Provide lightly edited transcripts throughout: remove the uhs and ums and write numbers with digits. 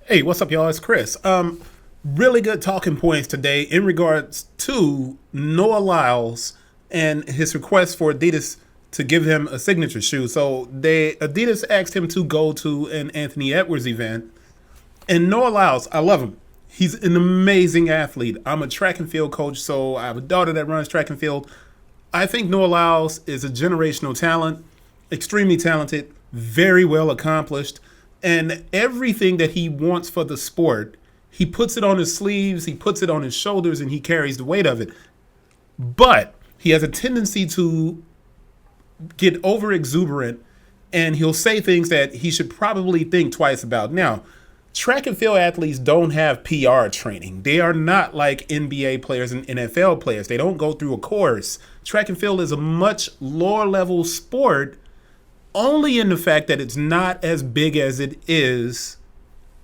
Hey, what's up, y'all? It's Chris. Really good talking points today in regards to Noah Lyles and his request for Adidas to give him a signature shoe. So Adidas asked him to go to an Anthony Edwards event, and Noah Lyles, I love him. He's an amazing athlete. I'm a track and field coach, so I have a daughter that runs track and field. I think Noah Lyles is a generational talent, extremely talented, very well accomplished, and everything that he wants for the sport, he puts it on his sleeves, he puts it on his shoulders, and he carries the weight of it. But he has a tendency to get over exuberant, and he'll say things that he should probably think twice about. Now, track and field athletes don't have PR training. They are not like NBA players and NFL players. They don't go through a course. Track and field is a much lower level sport, only in the fact that it's not as big as it is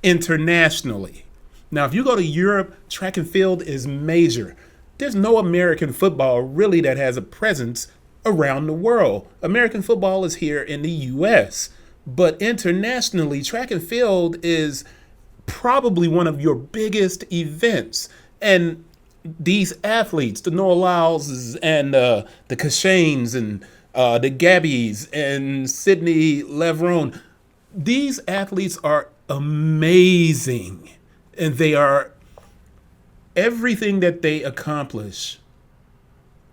internationally. Now, if you go to Europe, track and field is major. There's no American football really that has a presence around the world. American football is here in the US, but internationally, track and field is probably one of your biggest events. And these athletes, the Noah Lyles and the Kashanes and the Gabbies and Sidney Levrone, these athletes are amazing. And they are everything that they accomplish.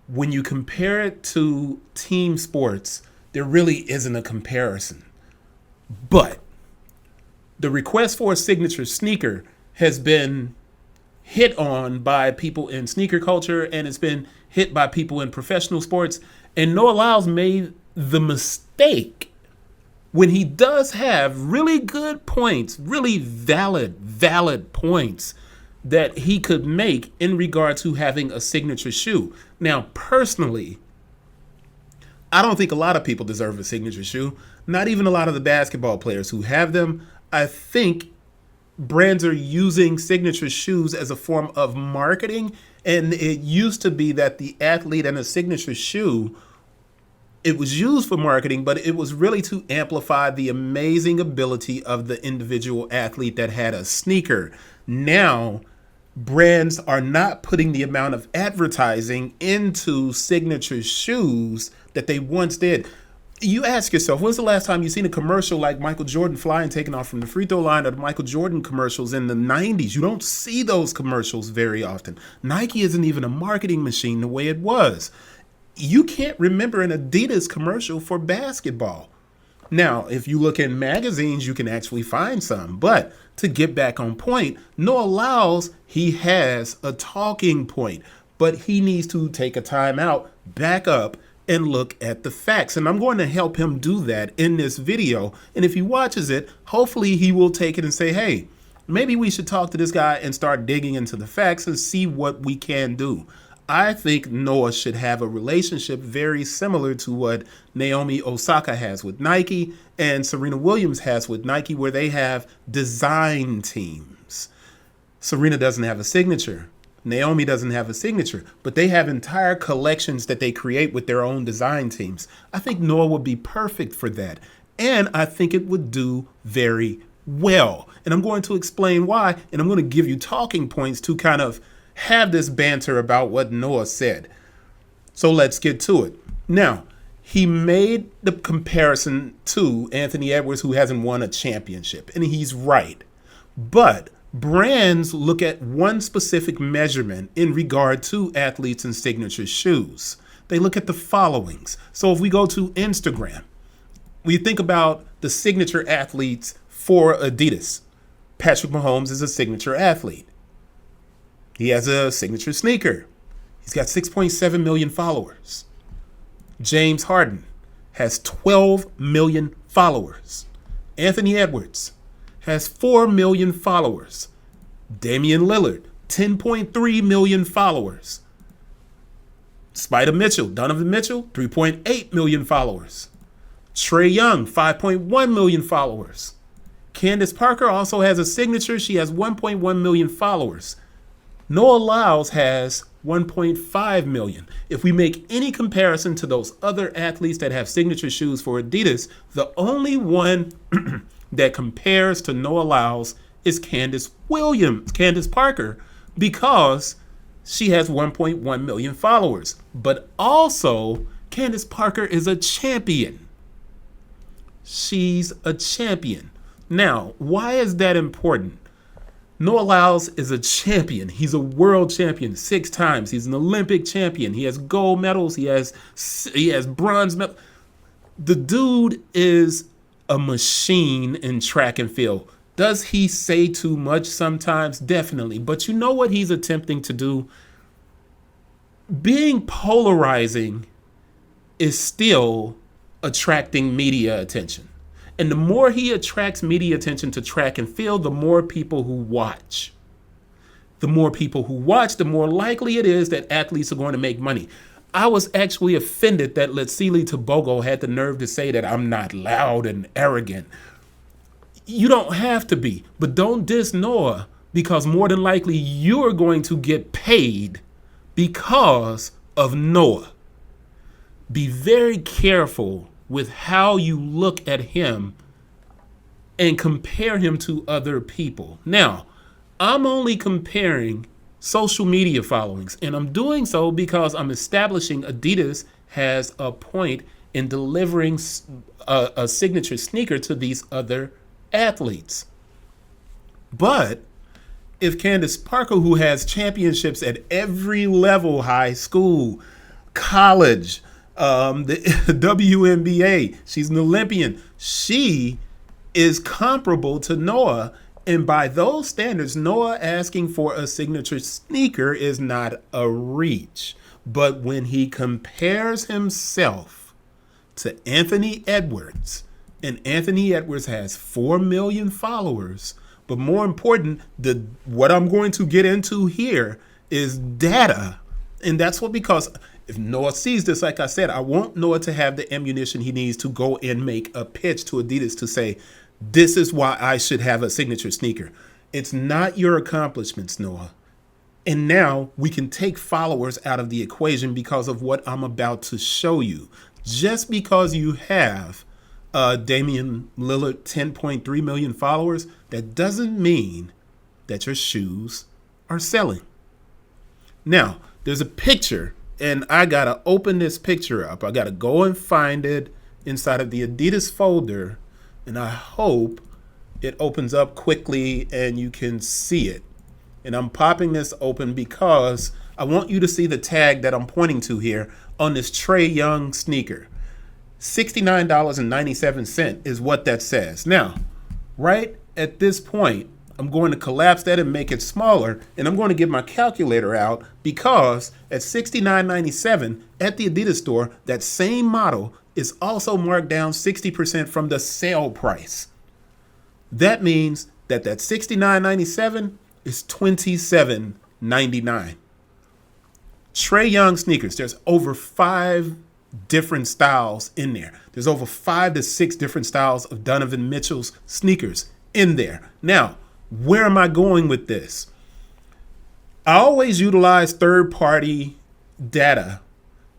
When you compare it to team sports, there really isn't a comparison. But the request for a signature sneaker has been hit on by people in sneaker culture, and it's been hit by people in professional sports. And Noah Lyles made the mistake when he does have really good points, really valid points that he could make in regard to having a signature shoe. Now, personally, I don't think a lot of people deserve a signature shoe, not even a lot of the basketball players who have them. I think brands are using signature shoes as a form of marketing, and it used to be that the athlete and a signature shoe, it was used for marketing, but it was really to amplify the amazing ability of the individual athlete that had a sneaker. Now, brands are not putting the amount of advertising into signature shoes that they once did. You ask yourself, when's the last time you've seen a commercial like Michael Jordan flying, taking off from the free throw line, or the Michael Jordan commercials in the 90s? You don't see those commercials very often. Nike isn't even a marketing machine the way it was. You can't remember an Adidas commercial for basketball. Now, if you look in magazines, you can actually find some. But to get back on point, Noah Lyles, he has a talking point, but he needs to take a time out, back up, and look at the facts. And I'm going to help him do that in this video. And if he watches it, hopefully he will take it and say, hey, maybe we should talk to this guy and start digging into the facts and see what we can do. I think Noah should have a relationship very similar to what Naomi Osaka has with Nike and Serena Williams has with Nike, where they have design teams. Serena doesn't have a signature. Naomi doesn't have a signature, but they have entire collections that they create with their own design teams. I think Noah would be perfect for that. And I think it would do very well. And I'm going to explain why, and I'm going to give you talking points to kind of have this banter about what Noah said. So let's get to it. Now, he made the comparison to Anthony Edwards, who hasn't won a championship, and he's right. But brands look at one specific measurement in regard to athletes and signature shoes. They look at the followings. So if we go to Instagram, we think about the signature athletes for Adidas. Patrick Mahomes is a signature athlete. He has a signature sneaker. He's got 6.7 million followers. James Harden has 12 million followers. Anthony Edwards has 4 million followers. Damian Lillard, 10.3 million followers. Spider Mitchell, Donovan Mitchell, 3.8 million followers. Trae Young, 5.1 million followers. Candace Parker also has a signature. She has 1.1 million followers. Noah Lyles has 1.5 million. If we make any comparison to those other athletes that have signature shoes for Adidas, the only one that compares to Noah Lyles is Candace Parker, because she has 1.1 million followers. But also, Candace Parker is a champion. She's a champion. Now, why is that important? Noah Lyles is a champion. He's a world champion 6 times. He's an Olympic champion. He has gold medals. He has bronze medals. The dude is a machine in track and field. Does he say too much sometimes? Definitely. But you know what he's attempting to do? Being polarizing is still attracting media attention. And the more he attracts media attention to track and field, the more people who watch. The more people who watch, the more likely it is that athletes are going to make money. I was actually offended that Letsili Tebogo had the nerve to say that I'm not loud and arrogant. You don't have to be, but don't diss Noah, because more than likely you're going to get paid because of Noah. Be very careful with how you look at him and compare him to other people. Now, I'm only comparing social media followings, and I'm doing so because I'm establishing adidas has a point in delivering a signature sneaker to these other athletes. But if Candace Parker, who has championships at every level, high school, college, the WNBA, she's an Olympian, she is comparable to Noah. And by those standards, Noah asking for a signature sneaker is not a reach. But when he compares himself to Anthony Edwards, and Anthony Edwards has 4 million followers, but more important, what I'm going to get into here is data. And that's what, because if Noah sees this, like I said, I want Noah to have the ammunition he needs to go and make a pitch to adidas to say, this is why I should have a signature sneaker. It's not your accomplishments, Noah. And now we can take followers out of the equation because of what I'm about to show you. Just because you have Damian Lillard 10.3 million followers, that doesn't mean that your shoes are selling. Now, there's a picture, and I got to open this picture up. I got to go and find it inside of the Adidas folder, and I hope it opens up quickly and you can see it. And I'm popping this open because I want you to see the tag that I'm pointing to here on this Trae Young sneaker. $69.97 is what that says. Now, right at this point, I'm going to collapse that and make it smaller, and I'm going to get my calculator out, because at $69.97 at the Adidas store, that same model is also marked down 60% from the sale price. That means that $69.97 is $27.99. Trae Young sneakers, there's over 5 different styles in there. There's over 5 to 6 different styles of Donovan Mitchell's sneakers in there. Now, where am I going with this? I always utilize third-party data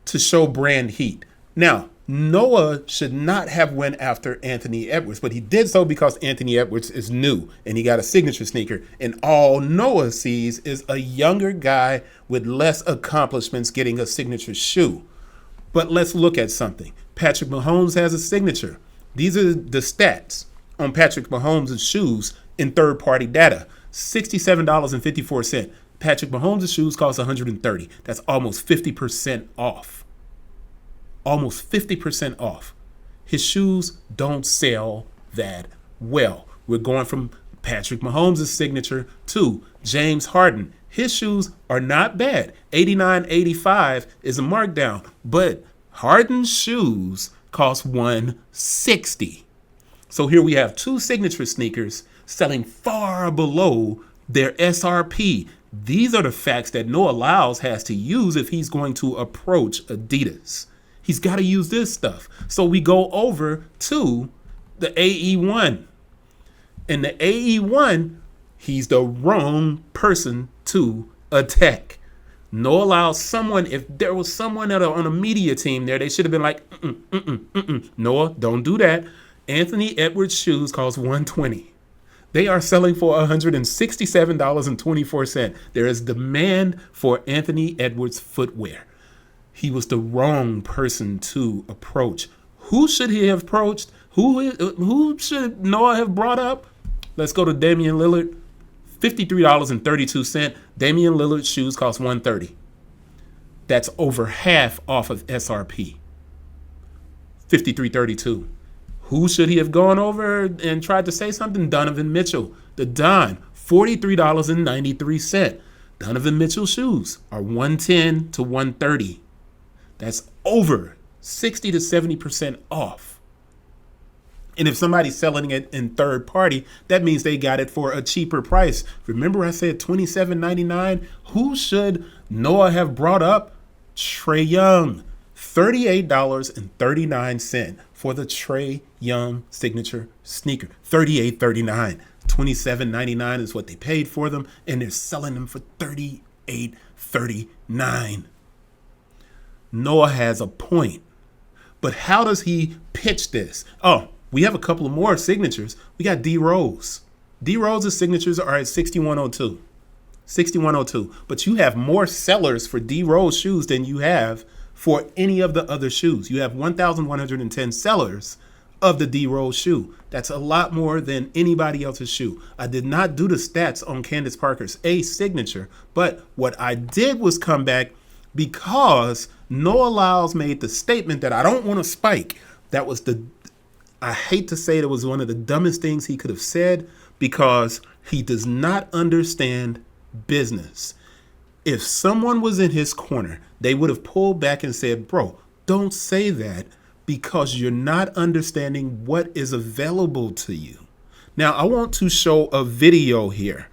to show brand heat. Now, Noah should not have went after Anthony Edwards, but he did so because Anthony Edwards is new and he got a signature sneaker. And all Noah sees is a younger guy with less accomplishments getting a signature shoe. But let's look at something. Patrick Mahomes has a signature. These are the stats on Patrick Mahomes' shoes in third-party data. $67.54. Patrick Mahomes' shoes cost $130. That's almost 50% off. Almost 50% off. His shoes don't sell that well. We're going from Patrick Mahomes' signature to James Harden. His shoes are not bad. $89.85 is a markdown, but Harden's shoes cost $160. So here we have 2 signature sneakers selling far below their SRP. These are the facts that Noah Lyles has to use if he's going to approach Adidas. He's got to use this stuff. So we go over to the AE1. And the AE1, he's the wrong person to attack. Noah Lyles, if there was someone on a media team there, they should have been like, Noah, don't do that. Anthony Edwards' shoes cost $120. They are selling for $167.24. There is demand for Anthony Edwards footwear. He was the wrong person to approach. Who should he have approached? Who should Noah have brought up? Let's go to Damian Lillard. $53.32. Damian Lillard's shoes cost $130. That's over half off of SRP. $53.32. Who should he have gone over and tried to say something? Donovan Mitchell. The Don, $43.93. Donovan Mitchell shoes are $110 to $130. That's over 60 to 70% off. And if somebody's selling it in third party, that means they got it for a cheaper price. Remember I said $27.99? Who should Noah have brought up? Trae Young. $38.39 for the Trae Young signature sneaker. $38.39. $27.99 is what they paid for them, and they're selling them for $38.39. Noah has a point. But how does he pitch this? Oh, we have a couple of more signatures. We got D Rose. D Rose's signatures are at 6102. 6102. But you have more sellers for D Rose shoes than you have for any of the other shoes. You have 1,110 sellers of the D Rose shoe. That's a lot more than anybody else's shoe. I did not do the stats on Candace Parker's A signature, but what I did was come back because Noah Lyles made the statement that I don't want to spike. That was I hate to say it was one of the dumbest things he could have said because he does not understand business. If someone was in his corner, they would have pulled back and said, bro, don't say that because you're not understanding what is available to you. Now, I want to show a video here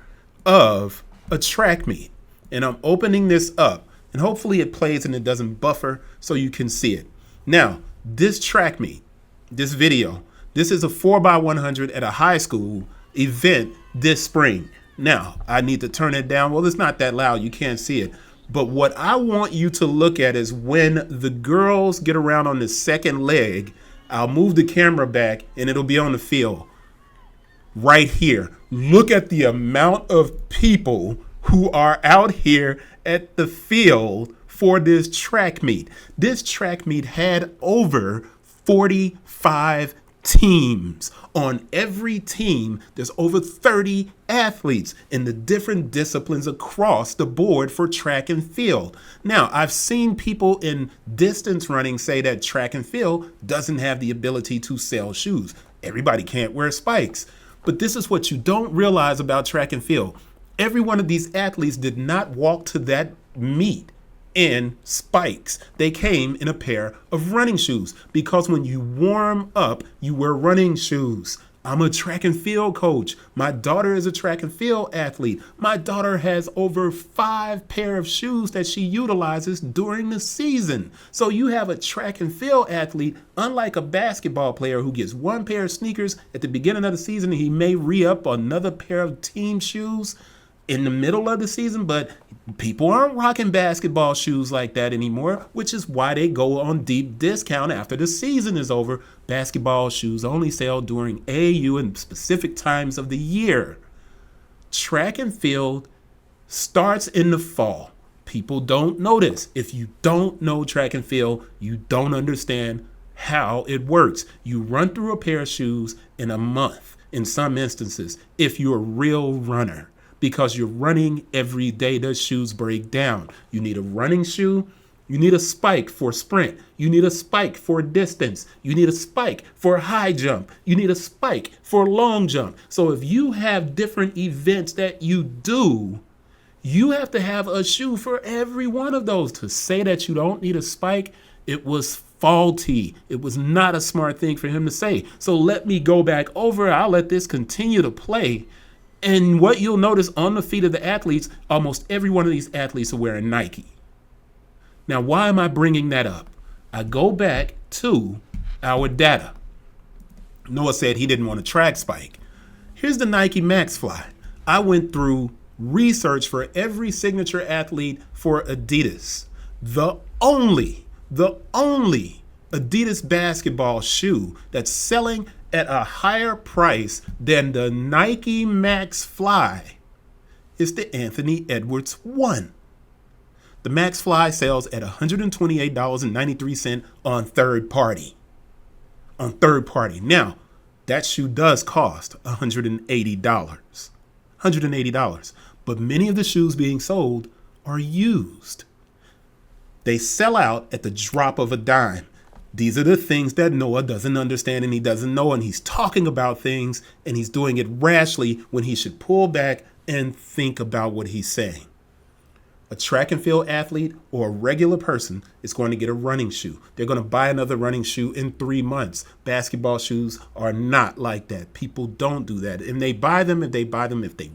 of a track meet, and I'm opening this up, and hopefully it plays and it doesn't buffer so you can see it. Now, this track meet, this video, this is a 4x100 at a high school event this spring. Now, I need to turn it down. Well, it's not that loud. You can't see it. But what I want you to look at is when the girls get around on the second leg, I'll move the camera back and it'll be on the field right here. Look at the amount of people who are out here at the field for this track meet. This track meet had over 45 teams. On every team, there's over 30 athletes in the different disciplines across the board for track and field. Now, I've seen people in distance running say that track and field doesn't have the ability to sell shoes. Everybody can't wear spikes. But this is what you don't realize about track and field. Every one of these athletes did not walk to that meet in spikes. They came in a pair of running shoes because when you warm up, you wear running shoes. I'm a track and field coach. My daughter is a track and field athlete. My daughter has over 5 pair of shoes that she utilizes during the season. So you have a track and field athlete, unlike a basketball player who gets 1 pair of sneakers at the beginning of the season and he may re-up another pair of team shoes in the middle of the season, but people aren't rocking basketball shoes like that anymore, which is why they go on deep discount after the season is over. Basketball shoes only sell during AAU and specific times of the year. Track and field starts in the fall. People don't know this. If you don't know track and field, you don't understand how it works. You run through a pair of shoes in a month, in some instances, if you're a real runner. Because you're running every day, those shoes break down. You need a running shoe. You need a spike for sprint. You need a spike for distance. You need a spike for high jump. You need a spike for long jump. So if you have different events that you do, you have to have a shoe for every one of those. To say that you don't need a spike, it was faulty. It was not a smart thing for him to say. So let me go back over. I'll let this continue to play. And what you'll notice on the feet of the athletes, almost every one of these athletes are wearing Nike. Now, why am I bringing that up? I go back to our data. Noah said he didn't want a track spike. Here's the Nike Max Fly. I went through research for every signature athlete for Adidas. The only Adidas basketball shoe that's selling at a higher price than the Nike Max Fly is the Anthony Edwards 1. The Max Fly sells at $128.93 on third party. On third party. Now, that shoe does cost $180. $180. But many of the shoes being sold are used. They sell out at the drop of a dime. These are the things that Noah doesn't understand and he doesn't know. And he's talking about things and he's doing it rashly when he should pull back and think about what he's saying. A track and field athlete or a regular person is going to get a running shoe. They're going to buy another running shoe in 3 months. Basketball shoes are not like that. People don't do that. And they buy them if they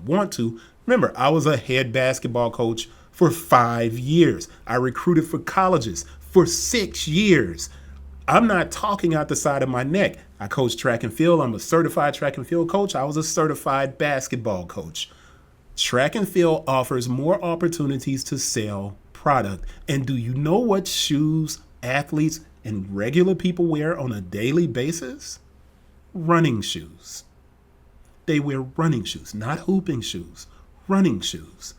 want to. Remember, I was a head basketball coach for 5 years. I recruited for colleges for 6 years. I'm not talking out the side of my neck. I coach track and field. I'm a certified track and field coach. I was a certified basketball coach. Track and field offers more opportunities to sell product. And do you know what shoes athletes and regular people wear on a daily basis? Running shoes. They wear running shoes, not hooping shoes, running shoes.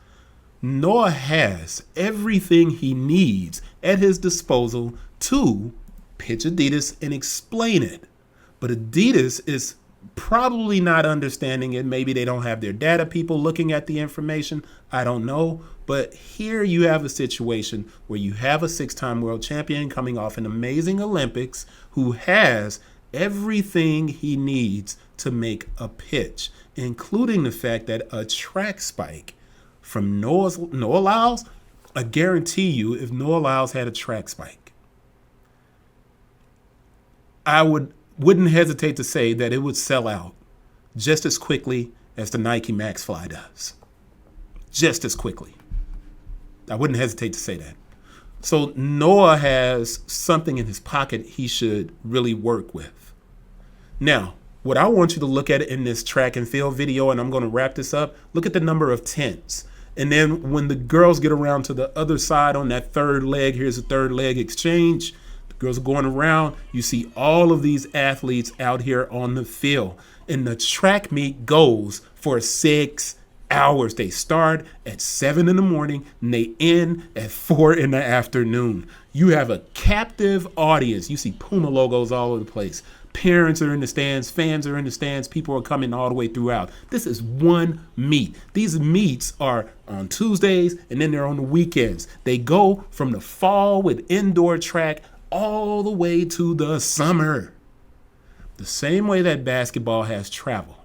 Noah has everything he needs at his disposal to pitch Adidas and explain it. But Adidas is probably not understanding it. Maybe they don't have their data people looking at the information. I don't know. But here you have a situation where you have a 6-time world champion coming off an amazing Olympics who has everything he needs to make a pitch, including the fact that a track spike from Noah Lyles, I guarantee you if Noah Lyles had a track spike, I wouldn't hesitate to say that it would sell out just as quickly as the Nike Max Fly does. Just as quickly. I wouldn't hesitate to say that. So Noah has something in his pocket he should really work with. Now, what I want you to look at in this track and field video, and I'm going to wrap this up, look at the number of tents. And then when the girls get around to the other side on that third leg, here's a third leg exchange. Girls are going around. You see all of these athletes out here on the field. And the track meet goes for 6 hours. They start at 7 in the morning and they end at 4 in the afternoon. You have a captive audience. You see Puma logos all over the place. Parents are in the stands. Fans are in the stands. People are coming all the way throughout. This is one meet. These meets are on Tuesdays and then they're on the weekends. They go from the fall with indoor track all the way to the summer. The same way that basketball has travel,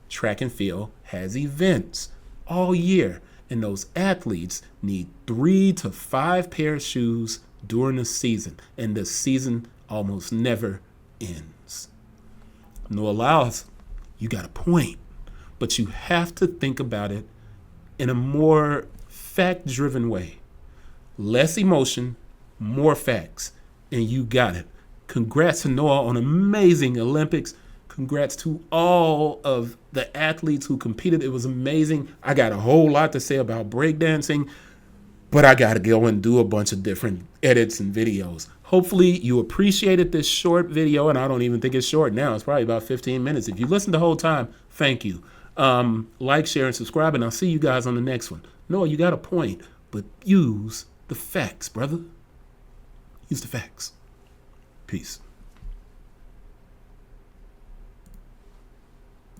track and field has events all year, and those athletes need 3 to 5 pair of shoes during the season, and the season almost never ends. Noah Lyles, you got a point, but you have to think about it in a more fact-driven way. Less emotion, more facts. And you got it. Congrats to Noah on amazing Olympics. Congrats to all of the athletes who competed. It was amazing. I got a whole lot to say about breakdancing, but I got to go and do a bunch of different edits and videos. Hopefully you appreciated this short video, and I don't even think it's short now. It's probably about 15 minutes. If you listened the whole time, thank you. Like, share, and subscribe, and I'll see you guys on the next one. Noah, you got a point, but use the facts, brother. Use the facts. Peace.